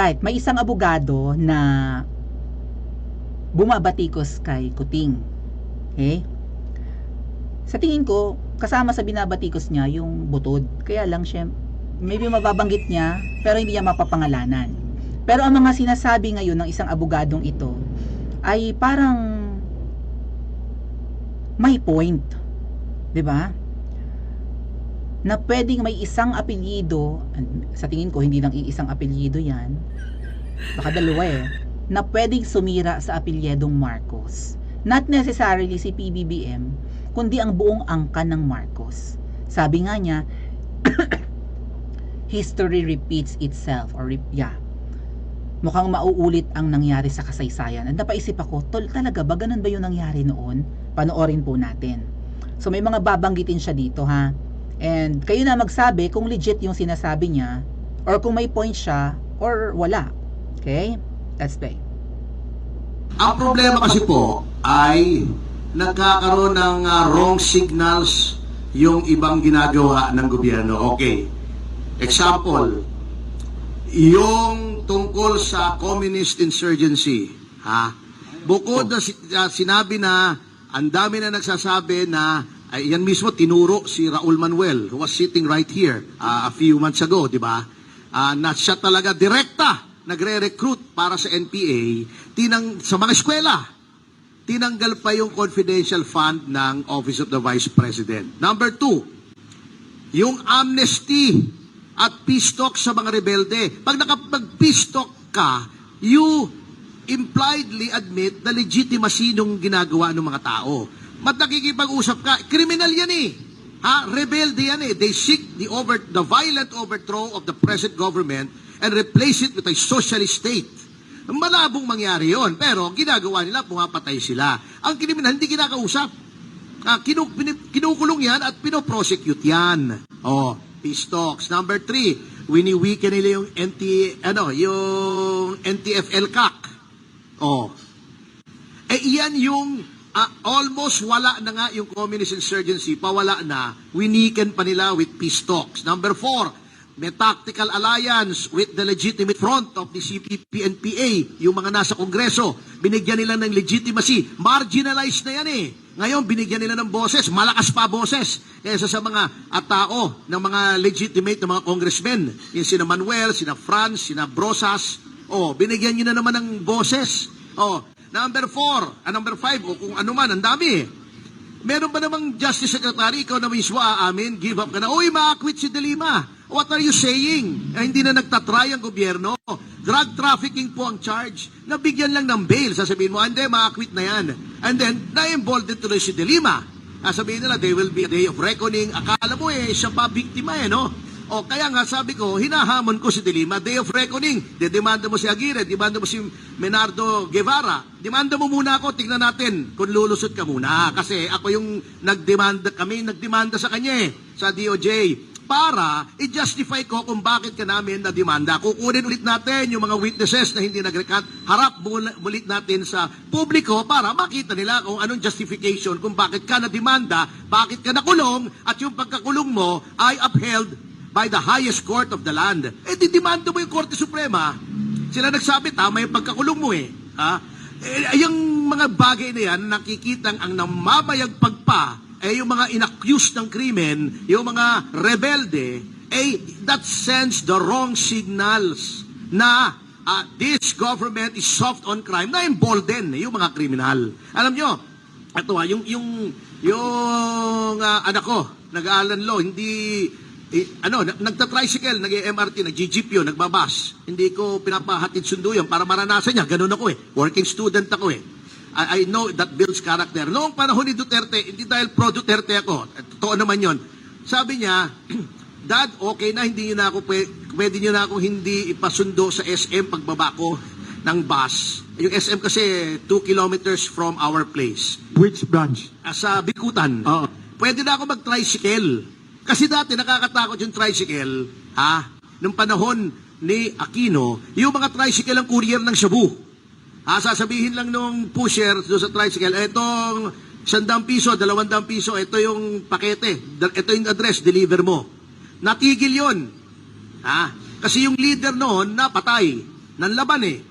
Alright, may isang abogado na bumabatikos kay Kuting. Okay? Sa tingin ko, kasama sa binabatikos niya yung butod. Kaya lang siya, maybe mababanggit niya, pero hindi niya mapapangalanan. Pero ang mga sinasabi ngayon ng isang abogadong ito ay parang may point. 'Di ba? Na pwedeng may isang apelyido, sa tingin ko hindi lang iisang apelyido yan, baka dalawa na pwedeng sumira sa apelyedong Marcos. Not necessarily si PBBM, kundi ang buong angkan ng Marcos. Sabi nga niya, history repeats itself, or mukhang mauulit ang nangyari sa kasaysayan. At napaisip ako, talaga ba ganun ba yung nangyari noon? Panoorin po natin. So may mga babanggitin siya dito ha. And kayo na magsabi kung legit yung sinasabi niya, or kung may point siya, or wala. Okay? Let's play. Ang problema kasi po ay nagkakaroon ng wrong signals yung ibang ginagawa ng gobyerno. Okay. Example, yung tungkol sa communist insurgency, bukod na sinabi na ang dami na nagsasabi na ay, yan mismo tinuro si Raul Manuel who was sitting right here a few months ago, di ba? Na siya talaga direkta nagre-recruit para sa NPA sa mga eskwela. Tinanggal pa yung confidential fund ng Office of the Vice President. Number 2, yung amnesty at peace talk sa mga rebelde. Pag nakapag-peace talk ka, you impliedly admit the legitimacy nung ginagawa ng mga tao. Nakikipag-usap ka, criminal yan rebelde yan They seek the violent overthrow of the present government and replace it with a socialist state. Malabong mangyari yon, pero ginagawa nila, pumapatay sila. Ang kriminal, hindi kinakausap. Kinukulong yan at pinoprosecute yan. Peace talks. Number 3, wini-weaken nila yung yung NTF-ELCAC. Iyan yung almost wala na nga yung communist insurgency, pawala na, winiken pa nila with peace talks. Number 4, may tactical alliance with the legitimate front of the CPP and PA, yung mga nasa Kongreso. Binigyan nila ng legitimacy. Marginalized na yan Ngayon, binigyan nila ng boses, malakas pa boses, kaysa sa mga tao ng mga legitimate na mga congressmen. Yung sina Manuel, sina Franz, sina Brosas. Binigyan nyo na naman ng boses. Number 4, number 5, kung ano man, ang dami Meron ba namang Justice Secretary, ikaw na mismo aamin, give up ka na, ma-acquit si De Lima. What are you saying? Hindi na nagtatry ang gobyerno. Drug trafficking po ang charge. Nabigyan lang ng bail. Sasabihin mo, hindi, ma-acquit na yan. And then, na-emboldened tuloy si De Lima. Sasabihin nila, there will be a day of reckoning. Akala mo siya pa biktima no? Kaya nga sabi ko, hinahamon ko si De Lima, day of reckoning. Demanda mo si Aguirre, demanda mo si Menardo Guevara. Demanda mo muna ako, tingnan natin kung lulusot ka muna. Kasi ako yung nagdemanda sa kanya sa DOJ. Para i-justify ko kung bakit ka namin na-demanda. Kukunin ulit natin yung mga witnesses na hindi nag-recant. Harap ulit natin sa publiko para makita nila kung anong justification kung bakit ka na-demanda, bakit ka nakulong, at yung pagkakulong mo ay upheld by the highest court of the land. Didemanda mo yung Korte Suprema. Sila nagsabi, tama yung pagkakulong mo yung mga bagay na yan, nakikitang ang namamayagpag pa, yung mga inaccused ng krimen, yung mga rebelde, that sends the wrong signals na this government is soft on crime, na embolden yung mga kriminal. Alam nyo, ito yung anak ko, nag-aalan law, hindi, nagta-tricycle, nag-MRT, nag-jeep yun, nagbabas. Hindi ko pinapahatid sundo yun para maranasan niya. Ganun ako working student ako I know that builds character. Noong panahon ni Duterte, hindi dahil pro-Duterte ako, totoo naman yon. Sabi niya, Dad, okay na, hindi niyo na ako, pwede niyo na akong hindi ipasundo sa SM pagbaba ko ng bus. Yung SM kasi 2 kilometers from our place. Which branch? Sa Bikutan. Pwede na ako mag-tricycle. Kasi dati nakakatakot yung tricycle, nung panahon ni Aquino, yung mga tricycle ang courier ng Cebu. Sasabihin lang nung pusher doon sa tricycle, etong 100 piso, 200 piso, ito yung pakete, ito yung address, deliver mo. Natigil yon. Kasi yung leader noon, napatay. nanlaban eh.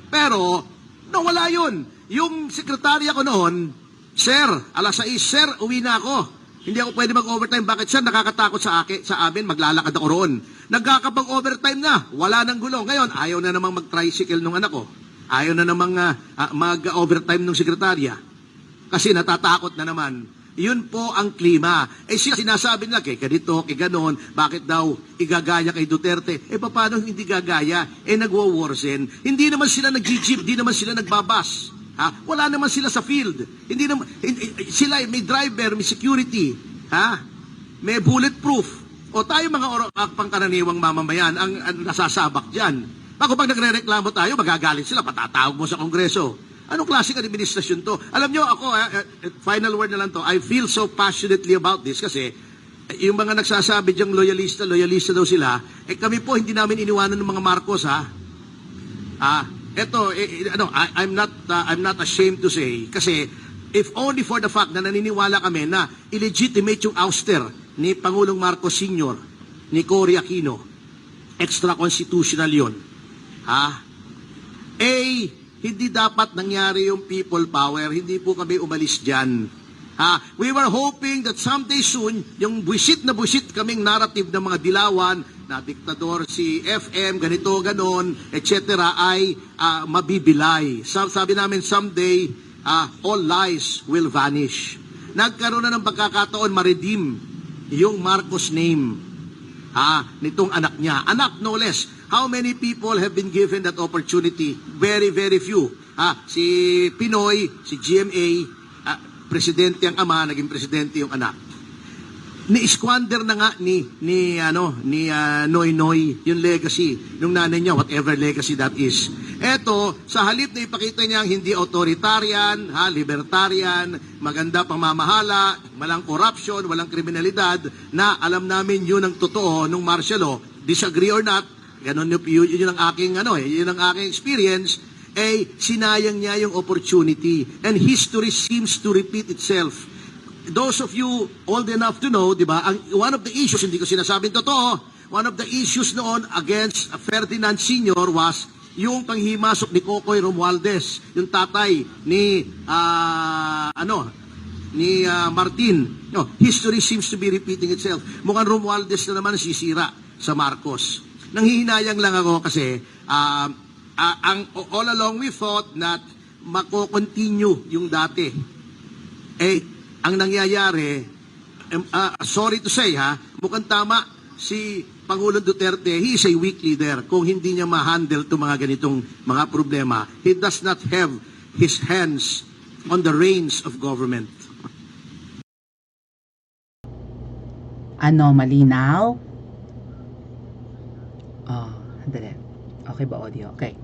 Pero, nawala yun. Yung sekretarya ko noon, Sir, alas 6, Sir, uwi na ako. Hindi ako pwede mag-overtime. Bakit, Sir? Nakakatakot sa amin, maglalakad ako roon. Nagkakapag-overtime na, wala nang gulo. Ngayon, ayaw na namang mag-tricycle nung anak ko. Ayaw na namang mag-overtime nung sekretarya. Kasi natatakot na naman. Yun po ang klima. Sila sinasabi nila, kay ganito, kay ganon, bakit daw igagaya kay Duterte? Paano hindi gagaya? Nagwo-worsen. Hindi naman sila nag-jeep, hindi naman sila nagbabas. Wala naman sila sa field. Hindi naman, sila may driver, may security, may bulletproof. O tayo mga pangkaraniwang mamamayan ang nasasabak dyan. Pag nagre-reklamo tayo, magagalit sila, patatawag mo sa Kongreso. Anong klaseng administrasyon to? Alam nyo, ako, final word na lang to, I feel so passionately about this kasi yung mga nagsasabi diyang loyalista daw sila, kami po hindi namin iniwanan ng mga Marcos, I'm not ashamed to say, kasi if only for the fact na naniniwala kami na illegitimate yung ouster ni Pangulong Marcos Sr., ni Cory Aquino, extra-constitutional yun. Hindi dapat nangyari yung people power. Hindi po kami umalis dyan. We were hoping that someday soon, yung buwisit na buwisit kaming narrative ng mga dilawan, na diktador si FM, ganito, ganon, etc. ay mabibilay. Sabi namin, someday, all lies will vanish. Nagkaroon na ng pagkakataon ma-redeem yung Marcos name nitong anak niya. Anak, no less. How many people have been given that opportunity? Very, very few. Si Pinoy, si GMA, presidente ang ama, naging presidente yung anak. Ni-squander na nga ni Noy Noy yung legacy ng nanay niya, whatever legacy that is. Eto, sa halip na ipakita niya hindi authoritarian, libertarian, maganda pamamahala, walang corruption, walang kriminalidad, na alam namin yun ang totoo nung martial law, disagree or not, ganun yun ang aking yun ang aking experience, sinayang niya yung opportunity. And history seems to repeat itself. Those of you old enough to know, di ba, one of the issues, hindi ko sinasabing totoo, one of the issues noon against Ferdinand Sr. was yung panghimasok ni Cocoy Romualdez, yung tatay ni Martin. No, history seems to be repeating itself. Mukhang Romualdez na naman sisira sa Marcos. Nanghihinayang lang ako kasi all along we thought that mako-continue yung dati. Ang nangyayari, sorry to say mukhang tama si Pangulong Duterte, he is a weak leader. Kung hindi niya ma-handle itong mga ganitong mga problema, he does not have his hands on the reins of government. Malinaw? Andali. Okay ba audio? Okay.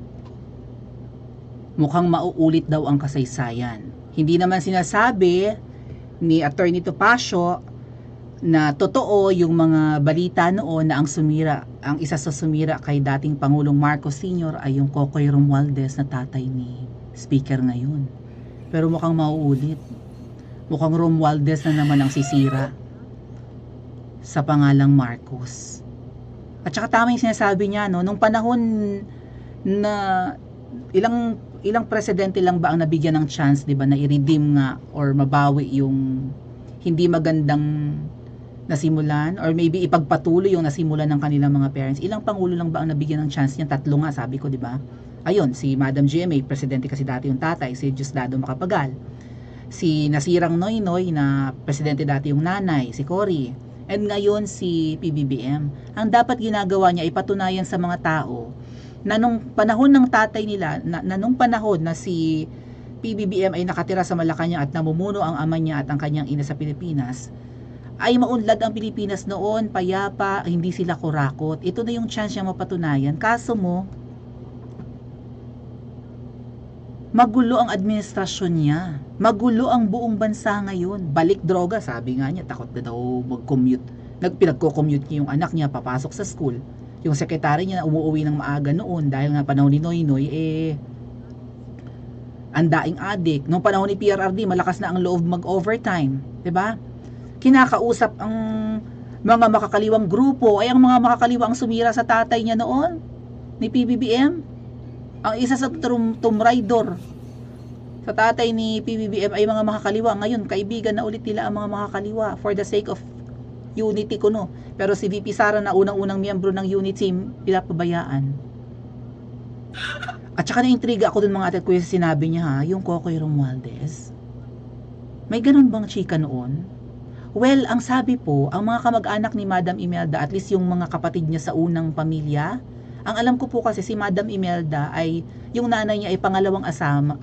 Mukhang mauulit daw ang kasaysayan. Hindi naman sinasabi ni Attorney Topacio na totoo yung mga balita noon na ang isa sa sumira kay dating Pangulong Marcos Sr. ay yung Cocoy Romualdez na tatay ni Speaker ngayon. Pero mukhang mauulit. Mukhang Romualdez na naman ang sisira sa pangalang Marcos. At saka tama yung sinasabi niya, nung panahon na ilang presidente lang ba ang nabigyan ng chance, 'di ba, na i-redeem nga or mabawi yung hindi magandang nasimulan or maybe ipagpatuloy yung nasimulan ng kanilang mga parents. Ilang pangulo lang ba ang nabigyan ng chance niyan? 3 nga, sabi ko, 'di ba? Ayun, si Madam GMA, presidente kasi dati yung tatay, si Diosdado Macapagal. Si nasirang Noynoy na presidente dati yung nanay, si Cory. And ngayon si PBBM. Ang dapat ginagawa niya ay patunayan sa mga tao na nung panahon ng tatay nila, na nung panahon na si PBBM ay nakatira sa Malacanang at namumuno ang ama niya at ang kanyang ina sa Pilipinas, ay maunlad ang Pilipinas noon, payapa, hindi sila kurakot. Ito na yung chance niya mapatunayan. Kaso mo, magulo ang administrasyon niya. Magulo ang buong bansa ngayon. Balik droga, sabi nga niya, takot na daw mag-commute. Pinagko-commute niya yung anak niya, papasok sa school. Yung sekretary niya na umuwi ng maaga noon dahil nga panahon ni Noynoy, ang daing adik. Nung panahon ni PRRD, malakas na ang loob mag-overtime. 'Di ba? Kinakausap ang mga makakaliwang grupo, ay ang mga makakaliwang sumira sa tatay niya noon, ni PBBM. Ang isa sa Tomb Raider sa tatay ni PBBM ay mga makakaliwa. Ngayon, kaibigan na ulit nila ang mga makakaliwa for the sake of unity kuno. Pero si VP Sara na unang-unang miyembro ng unity, pinapabayaan. At saka na-intriga ako dun mga ate at kuya sa sinabi niya ha, yung Kokoy Romualdez. May ganun bang chika noon? Well, ang sabi po, ang mga kamag-anak ni Madam Imelda, at least yung mga kapatid niya sa unang pamilya, ang alam ko po kasi si Madam Imelda ay, yung nanay niya ay pangalawang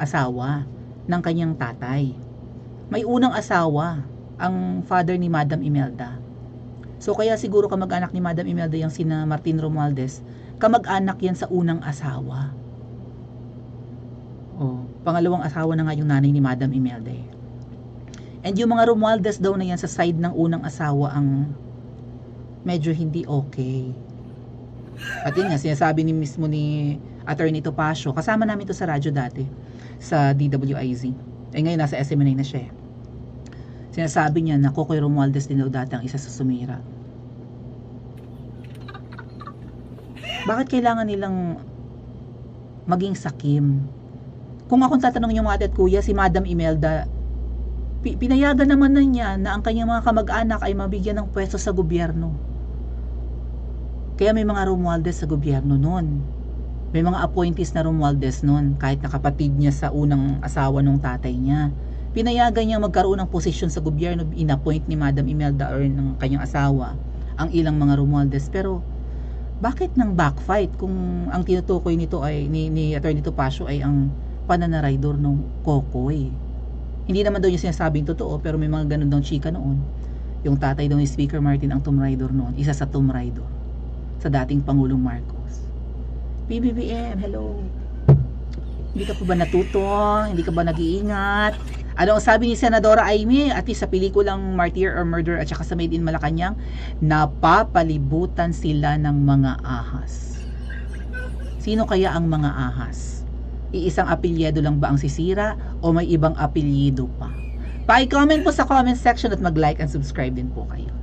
asawa ng kanyang tatay. May unang asawa ang father ni Madam Imelda. So kaya siguro kamag-anak ni Madam Imelda yung sina Martin Romualdez, kamag-anak yan sa unang asawa. Oh, pangalawang asawa na nga yung nanay ni Madam Imelda eh. And yung mga Romualdez daw na yan sa side ng unang asawa ang medyo hindi okay. At yun nga, sinasabi ni mismo ni Attorney Topacio, kasama namin to sa radyo dati, sa DWIZ. Eh ngayon nasa SMNA na siya. Sinasabi niya na Kokoy Romualdez din daw dati ang isa sa sumira. Bakit kailangan nilang maging sakim? Kung akong tatanungin yung mga ate at kuya, si Madam Imelda, pinayagan naman na niya na ang kanyang mga kamag-anak ay mabigyan ng pwesto sa gobyerno. Kaya may mga Romualdez sa gobyerno noon. May mga appointees na Romualdez noon, kahit na kapatid niya sa unang asawa ng tatay niya. Pinayagan niya magkaroon ng posisyon sa gobyerno, inappoint ni Madam Imelda or ng kanyang asawa ang ilang mga Romualdez. Pero bakit nang backfight kung ang tinutukoy nito ay ni Attorney Topacio ay ang pananaraydor ng Kokoy? Hindi naman daw niya sinasabing totoo, pero may mga ganun daw chika noon. Yung tatay daw ni Speaker Martin ang Tomb Raider noon, isa sa Tomb Raider sa dating Pangulong Marcos. PBBM, hello. Hindi ka pa ba natuto? Hindi ka ba nag-iingat? Ano ang sabi ni Senadora Amy at sa pelikulang Martyr or Murder at saka sa Made in Malacanang? Napapalibutan sila ng mga ahas. Sino kaya ang mga ahas? Iisang apelyido lang ba ang sisira o may ibang apelyido pa? Pa-comment po sa comment section at mag-like and subscribe din po kayo.